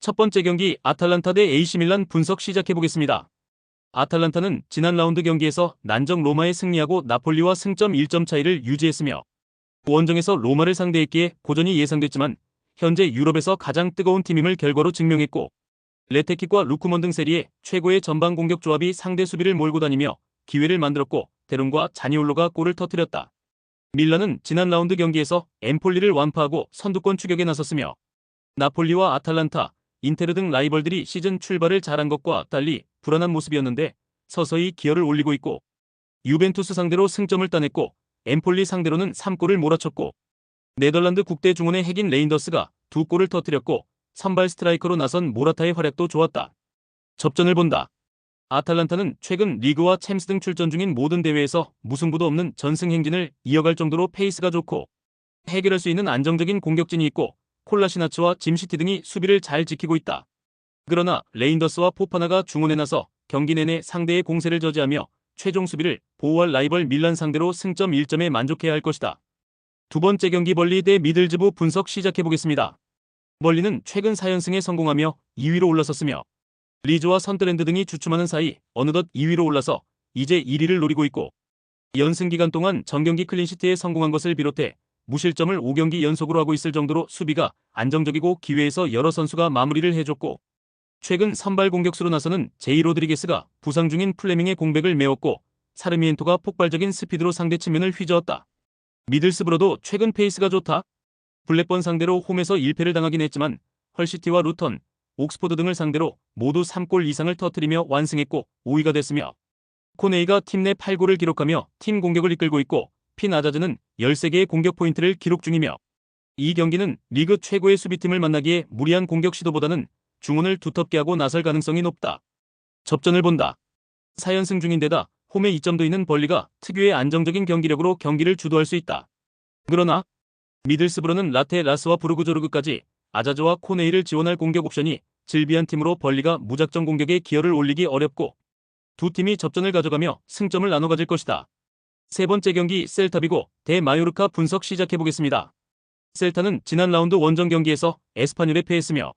첫 번째 경기 아탈란타 대 AC 밀란 분석 시작해보겠습니다. 아탈란타는 지난 라운드 경기에서 난적 로마에 승리하고 나폴리와 승점 1점 차이를 유지했으며 원정에서 로마를 상대했기에 고전이 예상됐지만 현재 유럽에서 가장 뜨거운 팀임을 결과로 증명했고 레테킥과 루크먼 등 세리에 최고의 전방 공격 조합이 상대 수비를 몰고 다니며 기회를 만들었고 데론과 자니올로가 골을 터뜨렸다. 밀란은 지난 라운드 경기에서 엠폴리를 완파하고 선두권 추격에 나섰으며 나폴리와 아탈란타, 인테르 등 라이벌들이 시즌 출발을 잘한 것과 달리 불안한 모습이었는데 서서히 기여를 올리고 있고 유벤투스 상대로 승점을 따냈고 엠폴리 상대로는 3골을 몰아쳤고 네덜란드 국대 중원의 핵인 레인더스가 2골을 터뜨렸고 선발 스트라이커로 나선 모라타의 활약도 좋았다. 접전을 본다. 아탈란타는 최근 리그와 챔스 등 출전 중인 모든 대회에서 무승부도 없는 전승 행진을 이어갈 정도로 페이스가 좋고 해결할 수 있는 안정적인 공격진이 있고 콜라시나츠와 짐시티 등이 수비를 잘 지키고 있다. 그러나 레인더스와 포파나가 중원에 나서 경기 내내 상대의 공세를 저지하며 최종 수비를 보호할 라이벌 밀란 상대로 승점 1점에 만족해야 할 것이다. 두 번째 경기 벌리 대 미들즈부 분석 시작해보겠습니다. 벌리는 최근 4연승에 성공하며 2위로 올라섰으며 리즈와 선더랜드 등이 주춤하는 사이 어느덧 2위로 올라서 이제 1위를 노리고 있고 연승 기간 동안 전경기 클린시트에 성공한 것을 비롯해 무실점을 5경기 연속으로 하고 있을 정도로 수비가 안정적이고 기회에서 여러 선수가 마무리를 해줬고 최근 선발 공격수로 나서는 제이 로드리게스가 부상 중인 플레밍의 공백을 메웠고 사르미엔토가 폭발적인 스피드로 상대 측면을 휘저었다. 미들스브로도 최근 페이스가 좋다. 블랙번 상대로 홈에서 1패를 당하긴 했지만 헐시티와 루턴, 옥스포드 등을 상대로 모두 3골 이상을 터뜨리며 완승했고 5위가 됐으며 코네이가 팀 내 8골을 기록하며 팀 공격을 이끌고 있고 핀 아자즈는 13개의 공격 포인트를 기록 중이며 이 경기는 리그 최고의 수비팀을 만나기에 무리한 공격 시도보다는 중원을 두텁게 하고 나설 가능성이 높다. 접전을 본다. 4연승 중인데다 홈에 2점도 있는 벌리가 특유의 안정적인 경기력으로 경기를 주도할 수 있다. 그러나 미들스브로는 라테 라스와 부르그조르그까지 아자조와 코네이를 지원할 공격 옵션이 질비한 팀으로 벌리가 무작정 공격에 기여를 올리기 어렵고 두 팀이 접전을 가져가며 승점을 나눠 가질 것이다. 세 번째 경기 셀타비고 대 마요르카 분석 시작해보겠습니다. 셀타는 지난 라운드 원정 경기에서 에스파뇰에 패했으며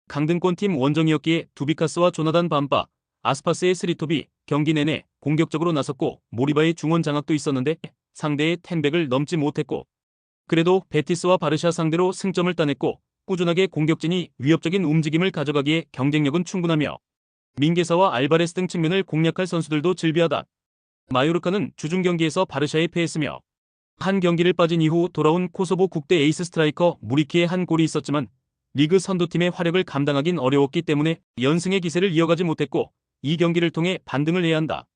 강등권팀 원정이었기에 두비카스와 조나단 밤바, 아스파스의 스리톱이 경기 내내 공격적으로 나섰고 모리바의 중원 장악도 있었는데 상대의 10백을 넘지 못했고 그래도 베티스와 바르샤 상대로 승점을 따냈고 꾸준하게 공격진이 위협적인 움직임을 가져가기에 경쟁력은 충분하며 민게사와 알바레스 등 측면을 공략할 선수들도 즐비하다. 마요르카는 주중 경기에서 바르샤에 패했으며 한 경기를 빠진 이후 돌아온 코소보 국대 에이스 스트라이커 무리키의 한 골이 있었지만 리그 선두팀의 화력을 감당하긴 어려웠기 때문에 연승의 기세를 이어가지 못했고 이 경기를 통해 반등을 해야 한다.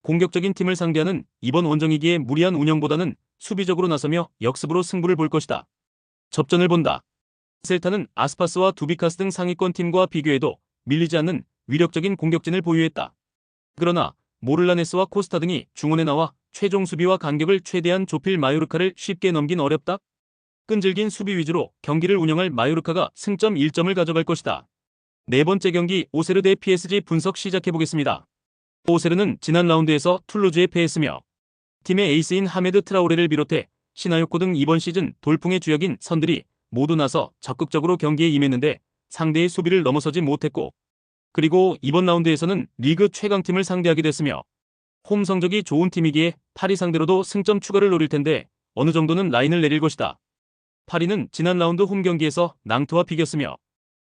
공격적인 팀을 상대하는 이번 원정이기에 무리한 운영보다는 수비적으로 나서며 역습으로 승부를 볼 것이다. 접전을 본다. 셀타는 아스파스와 두비카스 등 상위권 팀과 비교해도 밀리지 않는 위력적인 공격진을 보유했다. 그러나 모를라네스와 코스타 등이 중원에 나와 최종 수비와 간격을 최대한 좁힐 마요르카를 쉽게 넘긴 어렵다. 끈질긴 수비 위주로 경기를 운영할 마요르카가 승점 1점을 가져갈 것이다. 네 번째 경기 오세르 대 PSG 분석 시작해보겠습니다. 오세르는 지난 라운드에서 툴루즈에 패했으며 팀의 에이스인 하메드 트라오레를 비롯해 시나요코 등 이번 시즌 돌풍의 주역인 선들이 모두 나서 적극적으로 경기에 임했는데 상대의 수비를 넘어서지 못했고 그리고 이번 라운드에서는 리그 최강팀을 상대하게 됐으며 홈 성적이 좋은 팀이기에 파리 상대로도 승점 추가를 노릴 텐데 어느 정도는 라인을 내릴 것이다. 파리는 지난 라운드 홈 경기에서 낭투와 비겼으며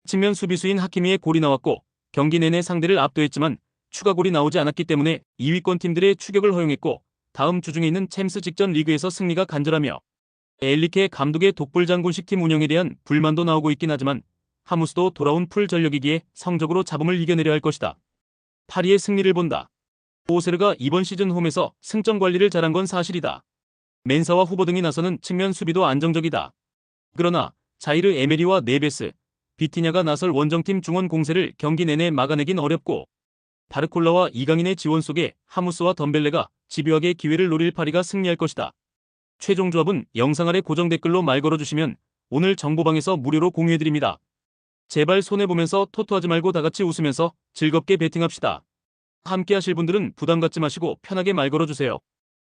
측면 수비수인 하키미의 골이 나왔고 경기 내내 상대를 압도했지만 추가 골이 나오지 않았기 때문에 2위권 팀들의 추격을 허용했고 다음 주 중에 있는 챔스 직전 리그에서 승리가 간절하며 엘리케 감독의 독불장군식 팀 운영에 대한 불만도 나오고 있긴 하지만 하무스도 돌아온 풀 전력이기에 성적으로 잡음을 이겨내려 할 것이다. 파리의 승리를 본다. 오세르가 이번 시즌 홈에서 승점 관리를 잘한 건 사실이다. 멘사와 후보 등이 나서는 측면 수비도 안정적이다. 그러나 자이르 에메리와 네베스, 비티냐가 나설 원정팀 중원 공세를 경기 내내 막아내긴 어렵고 바르콜라와 이강인의 지원 속에 하무스와 덤벨레가 집요하게 기회를 노릴 파리가 승리할 것이다. 최종 조합은 영상 아래 고정 댓글로 말 걸어주시면 오늘 정보방에서 무료로 공유해드립니다. 제발 손해보면서 토토하지 말고 다같이 웃으면서 즐겁게 베팅합시다. 함께 하실 분들은 부담 갖지 마시고 편하게 말 걸어주세요.